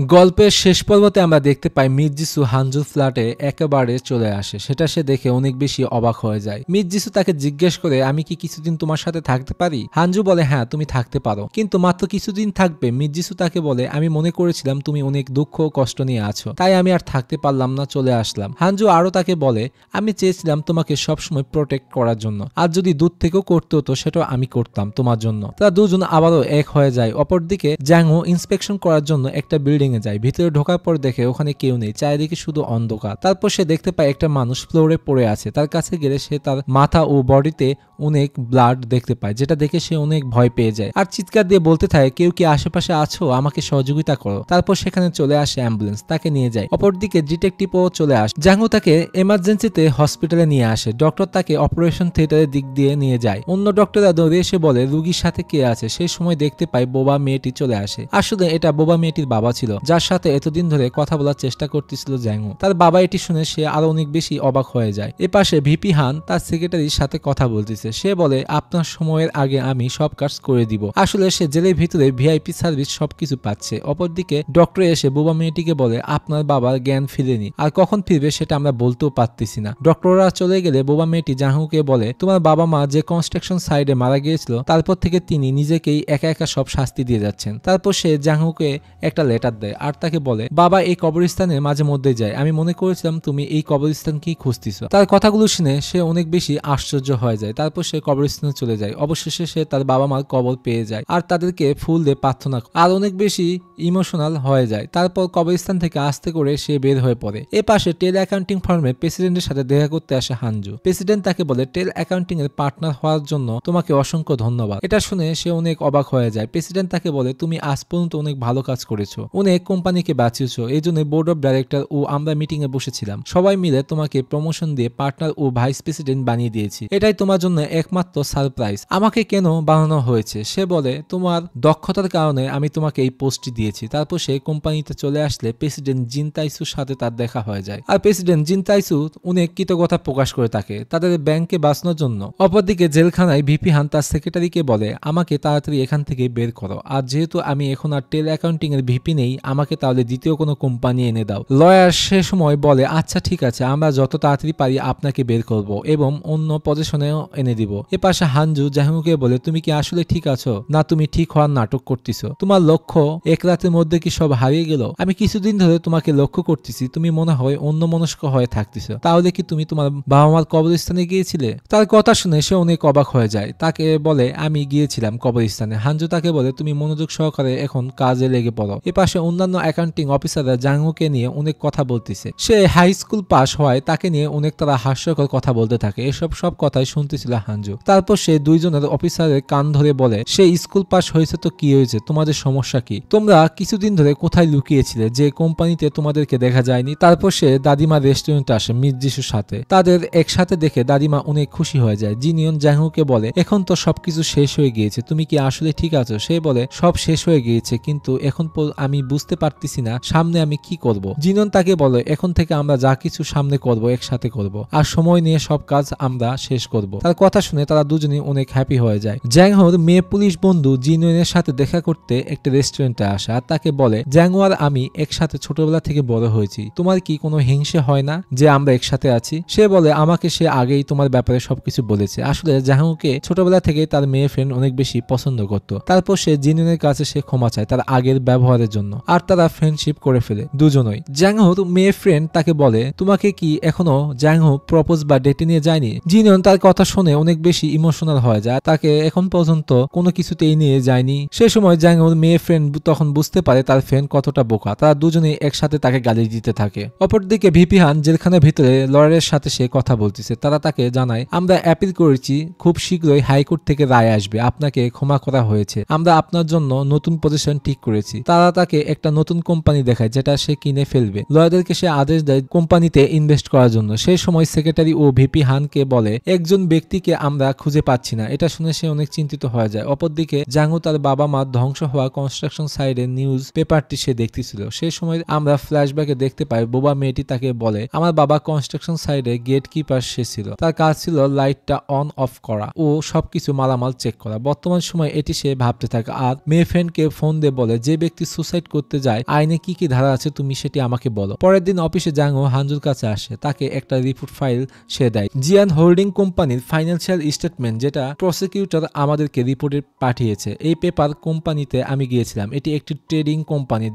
গল্পের শেষ পর্বতে আমরা দেখতে পাই মিৎজিসু হানজুর ফ্ল্যাটে একেবারে চলে আসে। সেটা সে দেখে অনেক বেশি অবাক হয়ে যায়। মিৎজিসু তাকে জিজ্ঞেস করে, আমি কি কিছুদিন তোমার সাথে থাকতে পারি? হানজু বলে, হ্যাঁ তুমি থাকতে পারো, কিন্তু মাত্র কিছুদিন থাকবে। মিৎজিসু তাকে বলে, আমি মনে করেছিলাম তুমি অনেক দুঃখ ও কষ্ট নিয়ে আছো, তাই আমি আর থাকতে পারলাম না, চলে আসলাম। হানজু আরো তাকে বলে, আমি চেয়েছিলাম তোমাকে সবসময় প্রোটেক্ট করার জন্য, আর যদি দূর থেকেও করতে হতো সেটাও আমি করতাম তোমার জন্য। তারা দুজন আবারও এক হয়ে যায়। অপরদিকে জ্যাংহো ইন্সপেকশন করার জন্য একটা বিল্ডিং এ যায়। ভিতরে ঢোকার পর দেখে ওখানে কেউ নেই, চারিদিকে শুধু অন্ধকার। তারপর সে দেখতে পায় একটা মানুষ ফ্লোরে পড়ে আছে। তার কাছে গেলে সে তার মাথা ও বডিতে অনেক ব্লাড দেখতে পায়, যেটা দেখে সে অনেক ভয় পেয়ে যায় আর চিৎকার দিয়ে বলতে থাকে, কেউ কি আশেপাশে আছো, আমাকে সহযোগিতা করো। তারপর সেখানে চলে আসে অ্যাম্বুলেন্স, তাকে নিয়ে যায়। অপরদিকে ডিটেকটিভও চলে আসে। জ্যাংহো তাকে এমার্জেন্সিতে হসপিটালে নিয়ে আসে। ডক্টর তাকে অপারেশন থিয়েটারের দিক দিয়ে নিয়ে যায়। অন্য ডক্টররা দৌড়ে এসে বলে রুগীর সাথে কে আছে। সেই সময় দেখতে পায় বোবা মেয়েটি চলে আসে। আসলে এটা বোবা মেয়েটির বাবা ছিল, যার সাথে এতদিন ধরে কথা বলার চেষ্টা করতেছিল জ্যাংহো। তার বাবা এটি শুনে সে আরো অনেক বেশি অবাক হয়ে যায়। এপাশে ভিপি হান তার সেক্রেটারির সাথে কথা বলতেছে। সে বলে, আপনার সময়ের আগে আমি সব কাজ করে দিব। আসলে সে জেলের ভিতরে ভিআইপি সার্ভিস সবকিছু পাচ্ছে। অপরদিকে ডক্টর এসে বোবা মেয়েটিকে বলে, আপনার বাবার জ্ঞান ফিরেনি, আর কখন ফিরবে সেটা আমরা বলতেও পারতেছি না। ডক্টররা চলে গেলে বোবা মেয়েটি জ্যাংহোকে বলে, তোমার বাবা মা যে কনস্ট্রাকশন সাইডে মারা গিয়েছিল, তারপর থেকে তিনি নিজেকেই একা একা সব শাস্তি দিয়ে যাচ্ছেন। তারপর সে জ্যাংহোকে একটা লেটার দেয় আর তাকে বলে, বাবা এই কবরস্থানের মাঝে মধ্যে যায়, আমি মনে করেছিলাম তুমি এই কবরস্থানকেই খুঁজতেছ। তার কথাগুলো শুনে সে অনেক বেশি আশ্চর্য হয়ে যায়। তারপর সে কবরস্থানে চলে যায়। অবশেষে সে তার বাবা মার কবর পেয়ে যায় আর তাদেরকে ফুল দিয়ে প্রার্থনা আর অনেক বেশি ইমোশনাল হয়ে যায়। তারপর কবরস্থান থেকে আস্তে করে সে বের হয়ে পড়ে। এ পাশে টেল অ্যাকাউন্টিং ফার্মে প্রেসিডেন্টের সাথে দেখা করতে আসে হানজু। প্রেসিডেন্ট তাকে বলে, টেল অ্যাকাউন্টিং এর পার্টনার হওয়ার জন্য তোমাকে অসংখ্য ধন্যবাদ। এটা শুনে সে অনেক অবাক হয়ে যায়। প্রেসিডেন্ট তাকে বলে, তুমি আজ পর্যন্ত অনেক ভালো কাজ করেছো, অনেক কোম্পানিকে বাঁচিয়েছো, এই জন্য বোর্ড অফ ডাইরেক্টর ও আমরা মিটিং এ বসেছিলাম, সবাই মিলে তোমাকে প্রমোশন দিয়ে পার্টনার ও ভাইস প্রেসিডেন্ট বানিয়ে দিয়েছি। এটাই তোমার জন্য একমাত্র সারপ্রাইজ। আমাকে কেন বানানো হয়েছে? সে বলে, তোমার দক্ষতার কারণে আমি তোমাকে এই পোস্টটি দিয়েছি। তারপর সে কোম্পানিতে চলে আসলে প্রেসিডেন্ট জিন তাইসুর সাথে তার দেখা হয়ে যায় আর প্রেসিডেন্ট জিন তাইসু অনেক কৃতজ্ঞতা প্রকাশ করে থাকে তাদের ব্যাংকে বাঁচানোর জন্য। অপরদিকে জেলখানায় ভিপি হান তার সেক্রেটারিকে বলে, আমাকে তাড়াতাড়ি এখান থেকে বের করো, আর যেহেতু আমি এখন আর টেল অ্যাকাউন্টিং এর ভিপি নেই, আমাকে তাহলে দ্বিতীয় কোনো কোম্পানি এনে দাও। লয়ার সে সময় বলে, আচ্ছা ঠিক আছে, আমরা যত তাড়াতাড়ি পারি আপনাকে বের করব এবং অন্য পজিশনেও এনে দিব। এপাশে হানজু জ্যাংহোকে বলে, তুমি কি আসলে ঠিক আছো, না তুমি ঠিক হওয়ার নাটক করতেছো? তোমার লক্ষ্য এক রাতের মধ্যে কি সব হারিয়ে গেল? আমি কিছুদিন ধরে তোমাকে লক্ষ্য করতেছি, তুমি মনে হয় অন্য মনস্ক হয়ে থাকতেছো। তাহলে কি তুমি তোমার বাবা মার কবরস্থানে গিয়েছিলে? তার কথা শুনে সে অনেক অবাক হয়ে যায়। তাকে বলে, আমি গিয়েছিলাম কবরস্থানে। হানজু তাকে বলে, তুমি মনোযোগ সহকারে এখন কাজে লেগে পড়ো। এপাশে অন্যান্য অ্যাকাউন্টিং অফিসাররা জ্যাংহোকে নিয়ে অনেক কথা বলতেছে। সে হাই স্কুল পাস হওয়ায় তাকে নিয়ে অনেক তারা হাস্যকর কথা বলতে থাকে। এসব সব কথাই শুনতেছিল হানজু। তারপর সে দুইজনের অফিসারের কান ধরে বলে, সে স্কুল পাস হয়েছে তো কি হয়েছে, তোমাদের সমস্যা কি? তোমরা কিছুদিন ধরে কোথায় লুকিয়েছিলে যে কোম্পানিতে তোমাদেরকে দেখা যায়নি? তারপর সে দাদিমা রেস্টুরেন্টে আসে মিৎজিসুর সাথে। তাদের একসাথে দেখে দাদিমা অনেক খুশি হয়ে যায়। জিনিয়ন জ্যাংহোকে বলে, এখন তো সবকিছু শেষ হয়ে গিয়েছে, তুমি কি আসলে ঠিক আছো? সে বলে, সব শেষ হয়ে গিয়েছে, কিন্তু এখন আমি বুঝতে পারতেছি না সামনে আমি কি করব। জিনিয়ন তাকে বলে, এখন থেকে আমরা যা কিছু সামনে করব একসাথে করব, আর সময় নিয়ে সব কাজ আমরা শেষ করব। তার কথা শুনে তারা দুজনেই অনেক হ্যাপি হয়ে যায়। জ্যাংহোর মেয়ে পুলিশ বন্ধু জিনিয়নের সাথে দেখা করতে একটা রেস্টুরেন্টে আসে আর তাকে বলে, জ্যাংহো আর আমি একসাথে ছোটবেলা থেকে বড় হয়েছি, তোমার কি কোনো হিংসে হয় না যে আমরা একসাথে আছি? সে বলে, আমাকে সে আগেই তোমার ব্যাপারে সবকিছু বলেছে। আসলে জ্যাংহোকে ছোটবেলা থেকে তার মেয়ে ফ্রেন্ড অনেক বেশি পছন্দ করত। তারপর সে জিনিয়নের কাছে সে ক্ষমা চায় তার আগের ব্যবহারের জন্য, আর তারা ফ্রেন্ডশিপ করে ফেলে দুজনই। জ্যাংহোর মেয়ে ফ্রেন্ড তাকে বলে, তোমাকে কি এখনো জ্যাংহো প্রপোজ বা ডেটে নিয়ে যায়নি? জিনিয়ন তার কথা শুনে অনেক বেশি ইমোশনাল হয়ে যায়, তাকে এখন পর্যন্ত কোনো কিছুতেই নিয়ে যায়নি। সে সময় জ্যাংহোর মেয়ে ফ্রেন্ড তখন বুঝতে পারে তার ফ্রেন্ড কতটা বোকা। তারা দুজনেই একসাথে তাকে গালি দিতে থাকে। অপরদিকে ভিপি হান জেলখানার ভিতরে লয়ারের সাথে সে কথা বলতেছে। তারা তাকে জানায়, আমরা অ্যাপিল করেছি, খুব শীঘ্রই হাইকোর্ট থেকে রায় আসবে, আপনাকে ক্ষমা করা হয়েছে, আমরা আপনার জন্য নতুন পজিশন ঠিক করেছি। তারা তাকে একটা নতুন কোম্পানি দেখায় যেটা সে কিনে ফেলবে। লয়ারদেরকে সে আদেশ দেয় কোম্পানিতে ইনভেস্ট করার জন্য। সেই সময় সেক্রেটারি ও ভিপি হানকে বলে, একজন ব্যক্তিকে আমরা খুঁজে পাচ্ছি না। এটা শুনে সে অনেক চিন্তিত হয়ে যায়। অপরদিকে জ্যাংহো তার বাবা মা ধ্বংস হওয়া কনস্ট্রাকশন সাইডের নিউজ পেপারটি সে দেখতেছিল। সেই সময় আমরা ফ্ল্যাশব্যাকে দেখতে পাই বোবা মেয়েটি তাকে বলে, আমার বাবা কনস্ট্রাকশন সাইডে গেট কিপার সে ছিল, তার কাজ ছিল লাইটটা অন অফ করা ও সবকিছু মালামাল চেক করা। বর্তমান সময় এটি সে ভাবতে থাকে আর মেয়ে ফ্রেন্ডকে ফোন দিয়ে বলে, যে ব্যক্তি সুসাইড করতে করতে যায় আইনে কি কি ধারা আছে তুমি সেটি আমাকে বলো। পরের দিন অফিসে জাংও হানজুর কাছে আসে, তাকে একটা রিপোর্ট ফাইল সে দেয়। জিয়ান হোল্ডিং কোম্পানির ফাইন্যান্সিয়াল স্টেটমেন্ট, যেটা প্রসিকিউটর আমাদেরকে রিপোর্টে পাঠিয়েছে। এই পেপার কোম্পানিতে আমি গিয়েছিলাম। এটি একটি ট্রেডিং কোম্পানি,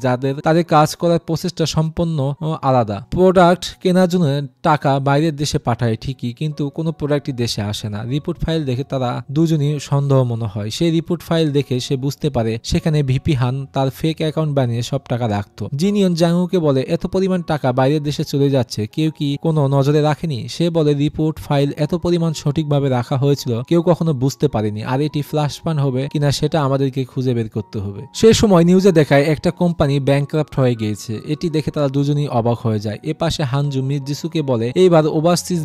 তাদের কাজ করার প্রসেসটা সম্পূর্ণ আলাদা। প্রোডাক্ট কেনার জন্য টাকা বাইরের দেশে পাঠায় ঠিকই, কিন্তু কোনো প্রোডাক্টই দেশে আসে না। রিপোর্ট ফাইল দেখে তারা দুজনই সন্দেহ মনে হয়। সেই রিপোর্ট ফাইল দেখে সে বুঝতে পারে সেখানে ভিপি হান তার ফেক অ্যাকাউন্ট বানিয়ে সব টাকা রাখতো। জিনিয়ন জাংউকে বলে এত পরিমাণ টাকা বাইরের দেশে চলে যাচ্ছে, কেউ কি কোনো নজরে রাখেনি? সে বলে রিপোর্ট ফাইল এত পরিমাণ সঠিকভাবে রাখা হয়েছিল কেউ কখনো বুঝতে পারেনি, আর এটি ফ্লাশ পান হবে কিনা সেটা আমাদেরকে খুঁজে বের করতে হবে। সে সময় নিউজে দেখায় একটা কোম্পানি ব্যাংকরাপ্ট হয়ে গিয়েছে। এটি দেখে তারা দুজনই অবাক হয়ে যায়। এপাশে হানজু মির্জিসুকে বলে এইবার ওভারসিজ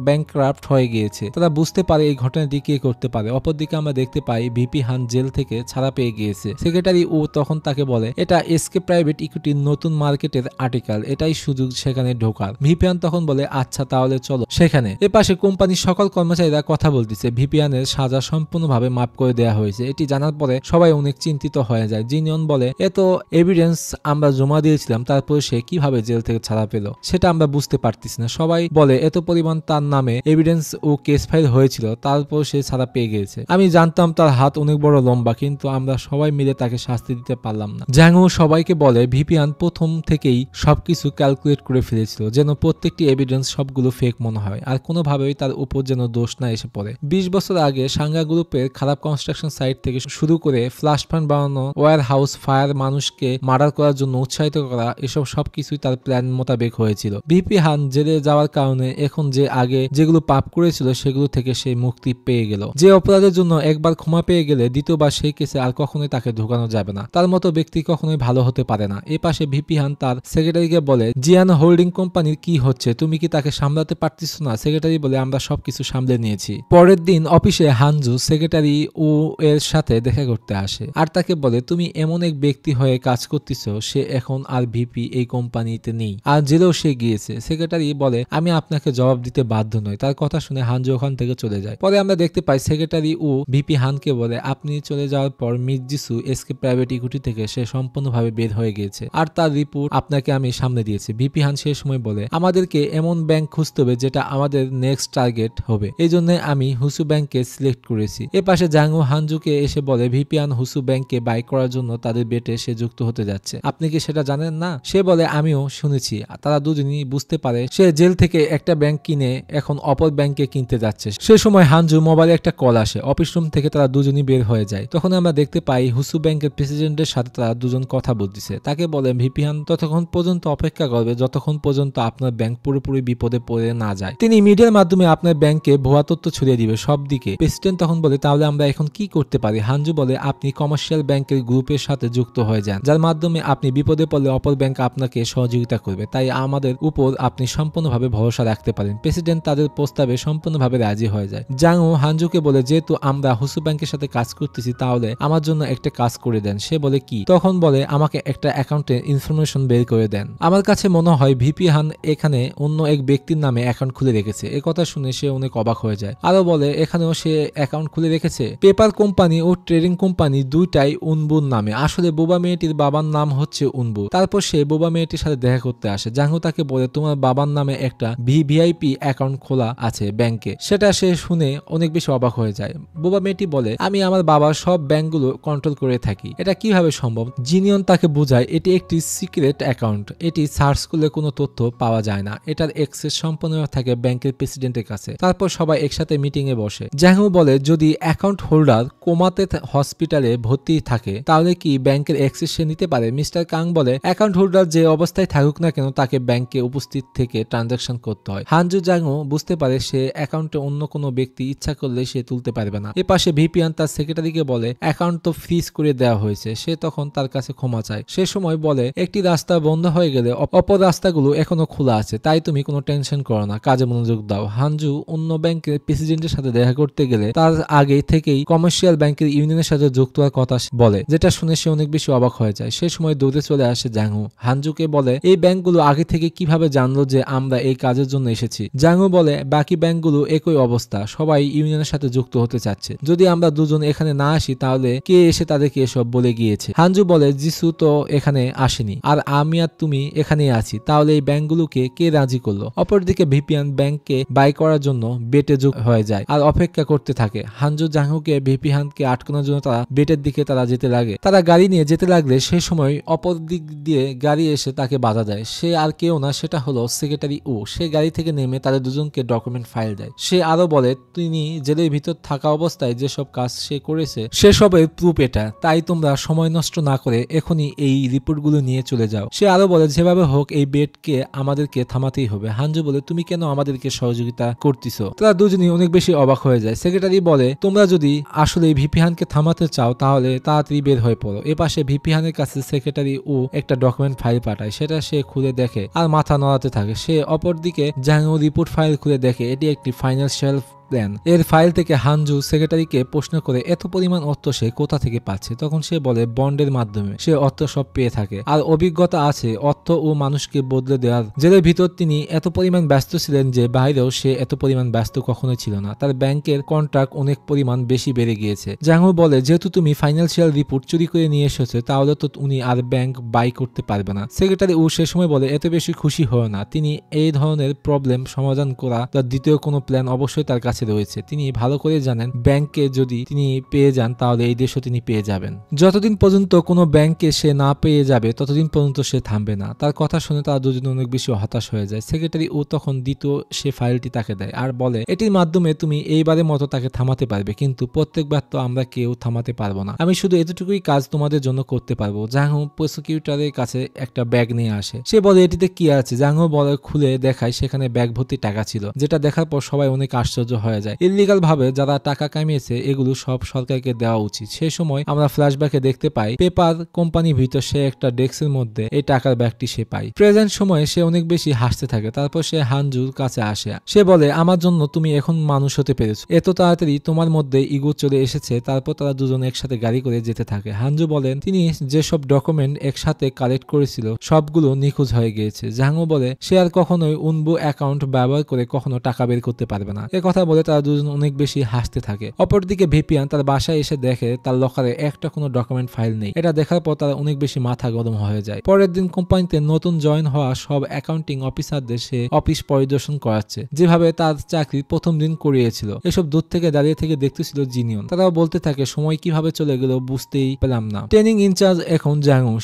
ব্যাংকরাপ্ট হয়ে গিয়েছে। তারা বুঝতে পারে এই ঘটনাটি কে করতে পারে। অপরদিকে আমরা দেখতে পাই ভিপি হান জেল থেকে ছাড়া পেয়ে গিয়েছে। সেক্রেটারি ও তখন তাকে বলে এটা এসকে প্রাইভেট ইকুইটির নতুন মার্কেটের আর্টিকেল, এটাই সুযোগ সেখানে ঢোকার। ভিপি হান তখন বলে আচ্ছা তাহলে চলো সেখানে। এপাশে কোম্পানির সকল কর্মচারীরা কথা বলতেছে। ভিপি হানের সাজা সম্পূর্ণভাবে মাফ করে দেওয়া হয়েছে। এটি জানার পরে সবাই অনেক চিন্তিত হয়ে যায়। জিনিয়ন বলে এত এভিডেন্স আমরা জমা দিয়েছিলাম, তারপরে সে কিভাবে জেল থেকে ছাড়া পেল সেটা আমরা বুঝতে পারতেছি না। সবাই বলে এত পরিমাণ তার নামে এভিডেন্স ও কেস ফাইল হয়েছিল, তারপর সে ছাড়া পেয়ে গিয়েছে। আমি জানতাম তার হাত অনেক বড় লম্বা, কিন্তু আমরা সবাই মিলে তাকে শাস্তি দিতে পারলাম না। জাংও সবাইকে বলে ভিপি হান প্রথম থেকেই সবকিছু ক্যালকুলেট করে ফেলেছিল, যেন প্রত্যেকটি এভিডেন্স সবগুলো ফেক মনে হয়, আর কোনোভাবেই তার উপর যেন দোষ না এসে পড়ে। 20 বছর আগে সাঙ্গা গ্রুপের খারাপ কনস্ট্রাকশন সাইট থেকে শুরু করে ফ্লাশ ফান্ড বানানো, ওয়ার হাউস ফায়ার, মানুষকে মার্ডার করার জন্য উৎসাহিত করা, এসব সবকিছুই তার প্ল্যান মোতাবেক হয়েছিল। ভিপি হান জেলে যাওয়ার কারণে এখন যে আগে যেগুলো পাপ করেছিল সেগুলো থেকে সে মুক্তি পেয়ে গেল। যে অপরাধের জন্য একবার ক্ষমা পেয়ে গেলে দ্বিতীয়বার সেই কেসে আর কখনোই তাকে ঢোকানো যাবে না। তার মতো ব্যক্তি কখনোই ভালো হতে পারে না। এ পাশে ভিপি হান তার সেক্রেটারিকে বলে জিয়ান হোল্ডিং কোম্পানির কি হচ্ছে, তুমি কি তাকে সামলাতে পারতেছ না? সেক্রেটারি বলে আমরা সবকিছু সামলে নিয়েছি। পরের দিন অফিসে হানজু সেক্রেটারি ও এর সাথে দেখা করতে আসে, আর তাকে বলে তুমি এমন এক ব্যক্তি হয়ে কাজ করতেছ, সে এখন আর ভিপি এই কোম্পানিতে নেই, আর জেলেও সে গিয়েছে। সেক্রেটারি বলে আমি আপনাকে জবাব দিতে বাধ্য নই। তার কথা শুনে হানজু ওখান থেকে চলে যায়। পরে আমরা দেখতে পাই সেক্রেটারি ও ভিপি হানকে বলে আপনি চলে যাওয়ার পর মির্জিসু এসকে প্রাইভেট ইকুইটি থেকে সে সম্পূর্ণভাবে বের হয়ে গিয়েছে, আর তার রিপোর্ট আপনাকে আমি সামনে দিয়েছি। ভিপি হান সে সময় বলে আমাদেরকে এমন ব্যাংক খুঁজতে হবে যেটা আমাদের নেক্সট টার্গেট হবে, এই জন্য আমি হুসু ব্যাংককে সিলেক্ট করেছি। এ পাশে জাংও হানজুকে এসে বলে ভিপি হান হুসু ব্যাংককে বাই করার জন্য তাদের বেটে সে যুক্ত হতে যাচ্ছে, আপনি কি সেটা জানেন না? সে বলে আমিও শুনেছি। তারা দুজনই বুঝতে পারে সে জেল থেকে একটা ব্যাংক কিনে এখন অপর ব্যাংকে কিনতে যাচ্ছে। সে সময় হানজু মোবাইলে একটা কল আসে। অফিস রুম থেকে তারা দুজনই বের হয়ে যায়। তখন আমরা দেখতে পাই হুসু ব্যাংকের প্রেসিডেন্টের সাথে তারা দুজন কথা বলতেছে। তাকে বলে ভিপি হান ততক্ষণ পর্যন্ত অপেক্ষা করবে যতক্ষণ পর্যন্ত আপনার ব্যাংক পুরোপুরি বিপদে পড়ে না যায়। তিনি মিডিয়ার মাধ্যমে আপনার ব্যাংকে ভুয়া তথ্য ছড়িয়ে দিবে সব দিকে। প্রেসিডেন্ট তখন বলে তাহলে আমরা এখন কি করতে পারি? হানজু বলে আপনি কমার্শিয়াল ব্যাংকের গ্রুপের সাথে যুক্ত হয়ে যান, যার মাধ্যমে আপনি বিপদে পড়লে অপর ব্যাংক আপনাকে সহযোগিতা করবে, তাই আমাদের উপর আপনি সম্পূর্ণভাবে ভরসা রাখতে পারেন। প্রেসিডেন্ট তাদের প্রস্তাবে সম্পূর্ণভাবে রাজি হয়ে যায়। জাংও হানজুকে বলে যেহেতু আমরা হুসু ব্যাংকের সাথে কাজ করতেছি তাহলে আমার জন্য একটা কাজ করে দেন। সে বলে কি? তখন বলে আমাকে একটা অ্যাকাউন্টে ইনফরমেশন বের করে দেন। আমার কাছে মনে হয় ভিপি হান এখানে অন্য এক ব্যক্তির নামে অ্যাকাউন্ট খুলে রেখেছে। এ কথা শুনে সে অনেক অবাক হয়ে যায়। আরো বলে এখানেও সে অ্যাকাউন্ট খুলে রেখেছে। পেপার কোম্পানি ও ট্রেডিং কোম্পানি দুইটাই উনবুর নামে। আসলে বোবা মেয়েটির বাবার নাম হচ্ছে উনবু। তারপর সে বোবা মেয়েটির সাথে দেখা করতে আসে। জাংহু তাকে বলে তোমার বাবার নামে একটা ভিভিআইপি অ্যাকাউন্ট খোলা আছে ব্যাংকে। সেটা সে শুনে অনেক বেশি অবাক হয়ে যায়। বোবা মেয়েটি বলে আমি আমার বাবার সব ব্যাংকগুলো কন্ট্রোল করে থাকি, এটা কিভাবে সম্ভব? জিনিয়ন তাকে বোঝায় এটি একটি সিক্রেট অ্যাকাউন্ট, এটি সার্চ করলে কোনো তথ্য পাওয়া যায় না, এটার অ্যাক্সেস সম্পূর্ণ থাকে ব্যাংকের প্রেসিডেন্টের কাছে। তারপর সবাই একসাথে মিটিং এ বসে। জাংহু বলে যদি অ্যাকাউন্ট হোল্ডার কোমাতে হসপিটালে ভর্তি থাকে তাহলে কি ব্যাংকের অ্যাক্সেস সে নিতে পারে? মিস্টার কাং বলে অ্যাকাউন্ট হোল্ডার যে অবস্থায় থাকুক না কেন তাকে ব্যাংকে উপস্থিত থেকে ট্রানজাকশন করতে হয়। হানজু জাংহু বুঝতে পারে সে অ্যাকাউন্টে অন্য কোনো ব্যক্তি ইচ্ছা করলে সে তুলতে পারবে না। এ পাশে ভিপিয়ান তার সেক্রেটারিকে বলে অ্যাকাউন্ট তো ফ্রিজ করে দেওয়া হয়েছে। সে তখন তার কাছে ক্ষমা চায়। সে সময় বলে একটি রাস্তা বন্ধ হয়ে গেলে অপর রাস্তাগুলো এখনো খোলা আছে, তাই তুমি কোনো টেনশন করো না, কাজে মনোযোগ দাও। হানজু অন্য ব্যাংকের প্রেসিডেন্টের সাথে দেখা করতে গেলে তার আগে থেকেই কমার্শিয়াল ব্যাংকের ইউনিয়নের সাথে যুক্ত হওয়ার কথা বলে, যেটা শুনে সে অনেক বেশি অবাক হয়ে যায়। সে সময় দৌড়ে চলে আসে জাংহু। হানজুকে বলে এই ব্যাংকগুলো আগে থেকে কিভাবে জানলো যে আমরা এই কাজের জন্য এসেছি? জাংহু বলে বাকি ব্যাংকগুলো একই অবস্থা, সবাই ইউনিয়নের সাথে যুক্ত হতে চাচ্ছে। যদি আমরা দুজন এখানে না আসি তাহলে কে এসে তাদেরকে এসব বলে গিয়েছে? হানজু বলে জিসু তো এখানে আসেনি, আর আমি আর তুমি এখানেই আছি, তাহলে এই ব্যাংকগুলোকে কে রাজি করলো? অপরদিকে ভিপিয়ান ব্যাংককে বাই করার জন্য বেটে যোগ হয়ে যায় আর অপেক্ষা করতে থাকে। হানজু জাংহুকে ভিপিয়ানকে আটকানোর জন্য তারা বেটের দিকে তারা যেতে লাগে। তারা গাড়ি নিয়ে যেতে লাগলে সে সময় অপর দিক দিয়ে গাড়ি এসে তাকে বাধা দেয়। সে আর কেউ না, সেটা হলো সেক্রেটারি ও। সে গাড়ি থেকে নেমে তাদের দুজনকে ডকুমেন্ট ফাইল দেয়। সে আরো বলে তিনি জেলের ভিতর থাকা অবস্থায় যেসব কাজ সে করেছে সেসবের প্রুফ এটা, তাই তোমরা সময় নষ্ট না করে এখনই এই রিপোর্টগুলো নিয়ে চলে যাও। সে আরো বলে যেভাবে হোক এই বেটকে আমাদেরকে থামাতেই হবে। হানজু বলে তুমি কেন আমাদেরকে সহযোগিতা করতেছো? তারা দুজনই অনেক বেশি অবাক হয়ে যায়। সেক্রেটারি বলে তোমরা যদি আসলে ভিপিহানকে থামাতে চাও তাহলে তাড়াতাড়ি বের হয়ে পড়ো। এপাশে ভিপিহানের কাছে সেক্রেটারি ও একটা ডকুমেন্ট ফাইল পাঠায়, সেটা সে খুলে দেখে আর মাথা নড়াতে থাকে। সে অপরদিকে জাংহু রিপোর্ট ফাইল খুলে দেখে এটি একটি ফাইন্যান্সিয়াল প্ল্যান। এর ফাইল থেকে হানজু সেক্রেটারিকে প্রশ্ন করে এত পরিমাণ অর্থ সে কোথা থেকে পাচ্ছে। তখন সে বলে বন্ডের মাধ্যমে সে অর্থ সব পেয়ে থাকে আর অভিজ্ঞতা আছে অর্থ ও মানুষকে বদলে দেওয়ার। জেলের ভিতর তিনি এত পরিমাণ ব্যস্ত ছিলেন যে বাইরেও সে এত পরিমাণ ব্যস্ত কখনোই ছিল না। তার ব্যাংকের কন্ট্রাক্ট অনেক পরিমাণ বেশি বেড়ে গিয়েছে। জাংহু বলে যেহেতু তুমি ফাইন্যান্সিয়াল রিপোর্ট চুরি করে নিয়ে এসেছো তাহলে তো উনি আর ব্যাংক বাই করতে পারবে না। সেক্রেটারি ও সে সময় বলে এত বেশি খুশি হয় না, তিনি এই ধরনের প্রবলেম সমাধান করা তার দ্বিতীয় কোনো প্ল্যান অবশ্যই তার কাছে রয়েছে। তিনি ভালো করে জানেন ব্যাংকে যদি তিনি পেয়ে যান তাহলে এই দেশও তিনি পেয়ে যাবেন। যতদিন পর্যন্ত কোনো ব্যাংকে সে না পেয়ে যাবে ততদিন পর্যন্ত সে থামবে না। তার কথা শুনে তারা দুজনে অনেক বেশি হতাশ হয়ে যায়। সেক্রেটারি ও তখন দ্বিতীয় সে ফাইলটি তাকে দেয় আর বলে এটির মাধ্যমে তুমি এইবারের মতো তাকে থামাতে পারবে, কিন্তু প্রত্যেকবার তো আমরা কেউ থামাতে পারবো না। আমি শুধু এতটুকুই কাজ তোমাদের জন্য করতে পারবো। জাংহু প্রসিকিউটরের কাছে একটা ব্যাগ নিয়ে আসে। সে বলে এটিতে কি আছে? জাংহু বলে খুলে দেখায় সেখানে ব্যাগ ভর্তি টাকা ছিল, যেটা দেখার পর সবাই অনেক আশ্চর্য হয়ে যায়। ইললিগাল ভাবে যারা টাকা কামিয়েছে এগুলো সব সরকারকে দেওয়া উচিত। সেই সময় আমরা ফ্ল্যাশব্যাকে দেখতে পাই পেপার কোম্পানির ভিতর সে একটা ডেস্কের মধ্যে এই টাকার ব্যাগটি সে পায়। প্রেজেন্ট সময়ে সে অনেক বেশি হাসতে থাকে। তারপর সে হানজুর কাছে আসে। সে বলে আমার জন্য তুমি এখন মানুষ হতে পেরেছো, এত তাড়াতাড়ি তোমার মধ্যে ইগো চলে এসেছে। তারপর তারা দুজন একসাথে গাড়ি করে যেতে থাকে। হানজু বলেন তিনি যেসব ডকুমেন্ট একসাথে কালেক্ট করেছিল সবগুলো নিখোঁজ হয়ে গিয়েছে। জাংহু বলে সে আর কখনোই উনবু অ্যাকাউন্ট ব্যবহার করে কখনো টাকা বের করতে পারবে না। কথা বলে তারা দুজন অনেক বেশি হাসতে থাকে। অপরদিকে ভিপিয়ান তার বাসায় এসে দেখে তার লকারে একটা কোনো ডকুমেন্ট ফাইল নেই। এটা দেখার পর তারা অনেক বেশি মাথা গরম হয়ে যায়। পরের দিন কোম্পানিতে নতুন জয়েন হওয়া সব অ্যাকাউন্টিং অফিসারদের সে অফিস পরিদর্শন করাচ্ছে, যেভাবে তার চাকরির প্রথম দিন করিয়েছিল। এসব দূর থেকে দাঁড়িয়ে থেকে দেখতেছিল জিনিয়ন। তারাও বলতে থাকে সময় কিভাবে চলে গেল বুঝতেই পেলাম না। ট্রেনিং ইনচার্জ এখন জাংহু।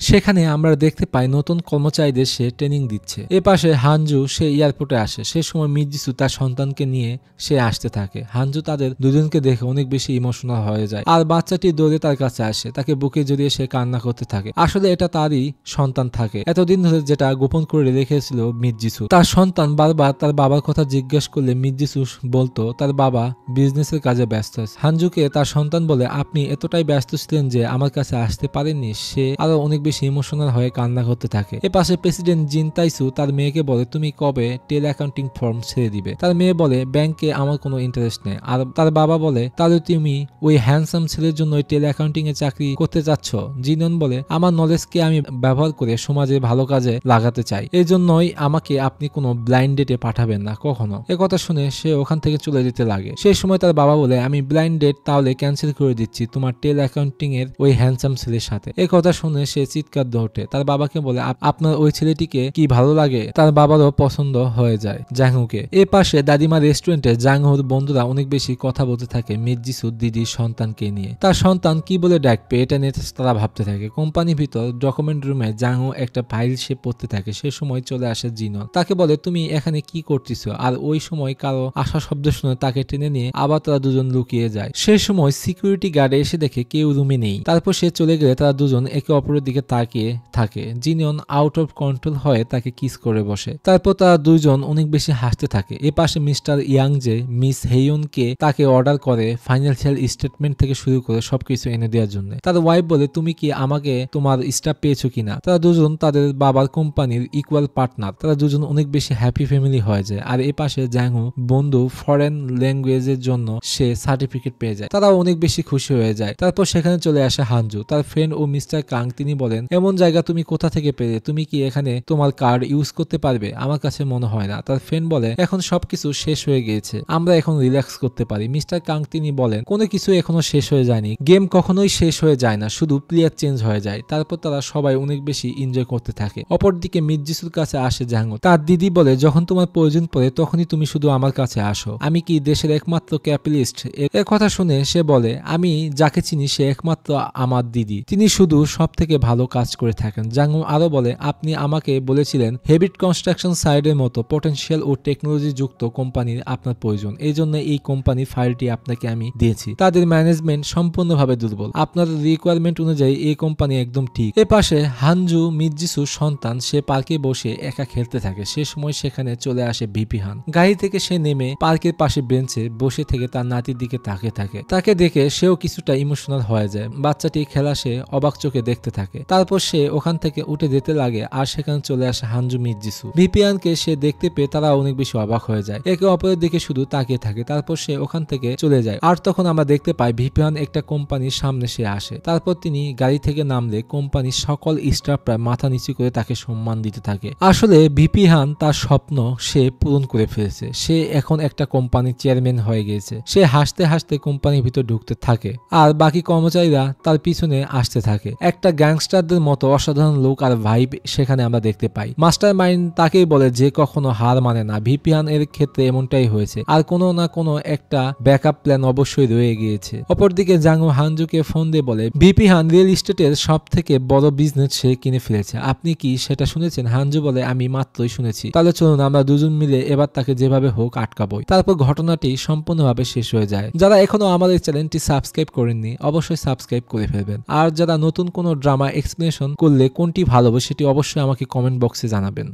সেখানে আমরা দেখতে পাই নতুন কর্মচারীদের সে ট্রেনিং দিচ্ছে। এ পাশে হানজু সে এয়ারপোর্টে আসে। সে সময় মিজিসু তার সন্তানকে নিয়ে সে আসতে থাকে। হানজু তাদের দুজনকে দেখে অনেক বেশি ইমোশনাল হয়ে যায় আর বাচ্চাটি দৌড়ে তার কাছে আসে। তাকে বুকে জড়িয়ে সে কান্না করতে থাকে। আসলে এটা তারই সন্তান থাকে এতদিন ধরে, যেটা গোপন করে রেখেছিল মিজিসু। তার সন্তান বারবার তার বাবার কথা জিজ্ঞেস করলে মিজিসু বলতো তার বাবা বিজনেসের কাজে ব্যস্ত আছে। হানজুকে তার সন্তান বলে আপনি এতটাই ব্যস্ত ছিলেন যে আমার কাছে আসতে পারেননি। সে আরো অনেক বেশি ইমোশনাল হয়ে কান্না করতে থাকে। এ পাশে প্রেসিডেন্ট জিন তাইসু তার মেয়েকে বলে তুমি কবে টেল অ্যাকাউন্টিং ফর্ম ছেড়ে দিবে? তার মেয়ে বলে ব্যাংকে আমার কোনো ইন্টারেস্ট নেই। আর তার বাবা বলে তাহলে তুমি ওই হ্যান্ডসাম ছেলের জন্য ওই টেল অ্যাকাউন্টিং এ চাকরি করতে চাচ্ছ? জিনন বলে আমার নলেজকে আমি ব্যবহার করে সমাজে ভালো কাজে লাগাতে চাই, এই জন্যই আমাকে আপনি কোনো ব্লাইন্ড ডেটে পাঠাবেন না কখনো। এ কথা শুনে সে ওখান থেকে চলে যেতে লাগে। সেই সময় তার বাবা বলে আমি ব্লাইন্ড ডেট তাহলে ক্যান্সেল করে দিচ্ছি তোমার টেল অ্যাকাউন্টিং এর ওই হ্যান্ডসাম ছেলের সাথে। এই কথা শুনে সে চিৎকার দিয়ে ওঠে। তার বাবাকে বলে আপনার ওই ছেলেটিকে কি ভালো লাগে? তার বাবারও পছন্দ হয়ে যায় জাংহুকে। এ পাশে দাদিমা রেস্টুরেন্টে জাংহুর বন্ধুরা অনেক বেশি কথা বলতে থাকে মিজিসুর দিদির সন্তানকে নিয়ে। তার সন্তান কি বলে ডাকবে এটা নিয়ে তারা ভাবতে থাকে। কোম্পানির ভিতর ডকুমেন্ট রুমে জাংহু একটা ফাইল সে পড়তে থাকে। সে সময় চলে আসে জিনন। তাকে বলে তুমি এখানে কি করতেছো? আর ওই সময় কারো আশা শব্দ শুনে তাকে টেনে নিয়ে আবার তারা দুজন লুকিয়ে যায়। সে সময় সিকিউরিটি গার্ড এসে দেখে কেউ রুমে নেই। তারপর সে চলে গেলে তারা দুজন একে অপরের দিকে তাকিয়ে থাকে। জিনন আউট অফ কন্ট্রোল হয়ে তাকে কিস করে বসে। তারপর তারা দুজন অনেক বেশি হাসতে থাকে। এ পাশে মিস্টার ইয়াং যে মিস হেইয়নকে তাকে অর্ডার করে ফাইন্যান্সিয়াল স্টেটমেন্ট থেকে শুরু করে সবকিছু এনে দেওয়ার জন্য। তার ওয়াইফ বলে তুমি কি আমাকে তোমার স্টাফ পেয়েছো কিনা? তারা দুজন তাদের বাবার কোম্পানির ইকুয়াল পার্টনার। তারা দুজন অনেক বেশি হ্যাপি ফ্যামিলি হয়ে যায়। আর এ পাশে জাংহু বন্ধু ফরেন ল্যাঙ্গুয়েজের জন্য সে সার্টিফিকেট পেয়ে যায়। তারাও অনেক বেশি খুশি হয়ে যায়। তারপর সেখানে চলে আসে হানজু। তার ফ্রেন্ড ও মিস্টার কাং তিনি বলেন এমন জায়গা তুমি কোথা থেকে পেলে? তুমি কি এখানে তোমার কার্ড ইউজ করতে পারবে? আমার কাছে মনে হয় না। তার ফ্রেন্ড বলে এখন সবকিছু শেষ হয়ে গিয়েছে, আছে, আমরা এখন রিল্যাক্স করতে পারি। মিস্টার কাং তিনি বলেন কোনো কিছু এখনো শেষ হয়ে যায়নি, গেম কখনোই শেষ হয়ে যায় না, শুধু প্লেয়ার চেঞ্জ হয়ে যায়। তারপর তারা সবাই অনেক বেশি এনজয় করতে থাকে। অপরদিকে মিৎজিসুর কাছে আসে জাঙ্গো। তার দিদি বলে যখন তোমার প্রয়োজন পড়ে তখনই তুমি শুধু আমার কাছে আসো, আমি কি দেশের একমাত্র ক্যাপিটালিস্ট? এর কথা শুনে সে বলে আমি যাকে চিনি সে একমাত্র আমার দিদি, তিনি শুধু সব থেকে ভালো কাজ করে থাকেন। জাঙ্গো আরো বলে আপনি আমাকে বলেছিলেন হেভিট কনস্ট্রাকশন সাইডের মতো পটেনশিয়াল ও টেকনোলজি যুক্ত কোম্পানির আপনার প্রয়োজন, এই জন্য এই কোম্পানির ফাইলটি আপনাকে আমি দিয়েছি। তাদের ম্যানেজমেন্ট সম্পূর্ণভাবে দুর্বল, আপনার রিকোয়ারমেন্ট অনুযায়ী এই কোম্পানি একদম ঠিক। এ পাশে হানজু মিৎজিসুর সন্তান, সে পার্কে বসে একা খেলতে থাকে। সে সময় সেখানে চলে আসে ভিপি হান। গাড়ি থেকে সে নেমে পার্কের পাশে বেঞ্চে বসে থেকে তার নাতির দিকে তাকিয়ে থাকে। তাকে দেখে সেও কিছুটা ইমোশনাল হয়ে যায়। বাচ্চাটি খেলা সে অবাক চোখে দেখতে থাকে। তারপর সে ওখান থেকে উঠে যেতে লাগে আর সেখানে চলে আসে হানজু মিৎজিসু। ভিপিয়ানকে সে দেখতে পেয়ে তারা অনেক বেশি অবাক হয়ে যায়, একে অপরের দিকে শুধু তাকিয়ে থাকে। তারপর সে ওখান থেকে চলে যায়। আর তখন আমরা দেখতে পাই ভিপিয়ান একটা কোম্পানির সামনে সে আসে। তারপর তিনি গাড়ি থেকে নামলে কোম্পানির সকল স্টাফরা মাথা নিচু করে তাকে সম্মান দিতে থাকে। আসলে ভিপিয়ান তার স্বপ্ন সে পূরণ করে ফেলেছে, সে এখন একটা কোম্পানির চেয়ারম্যান হয়ে গিয়েছে। সে হাসতে হাসতে কোম্পানির ভিতর ঢুকতে থাকে আর বাকি কর্মচারীরা তার পিছনে আসতে থাকে। একটা গ্যাংস্টারদের মতো অসাধারণ লোক আর ভাইব সেখানে আমরা দেখতে পাই। মাস্টার মাইন্ড তাকেই বলে যে কখনো হার মানে না। ভিপিয়ান এর ক্ষেত্রে এমনটাই হয়েছে, আর কোনো না কোনো একটা ব্যাকআপ প্ল্যান অবশ্যই রয়ে গিয়েছে। অপরদিকে জাঙ্গো হানজুকে ফোন দিয়ে বলে ভিপিয়ান রিয়েল এস্টেটের সব থেকে বড় বিজনেস সে কিনে ফেলেছে, আপনি কি সেটা শুনেছেন? হানজু বলে আমি মাত্রই শুনেছি। তাহলে চলুন আমরা দুজন মিলে এবার তাকে যেভাবে হোক আটকাবই। তারপর ঘটনাটি সম্পূর্ণভাবে শেষ হয়ে যায়। যারা এখনো আমাদের চ্যানেলটি সাবস্ক্রাইব করেননি অবশ্যই সাবস্ক্রাইব করে ফেলবেন। আর যারা নতুন কোনো ড্রামা এক্সপ্লেনেশন করলে কোনটি ভালো সেটি অবশ্যই আমাকে কমেন্ট বক্সে জানাবেন।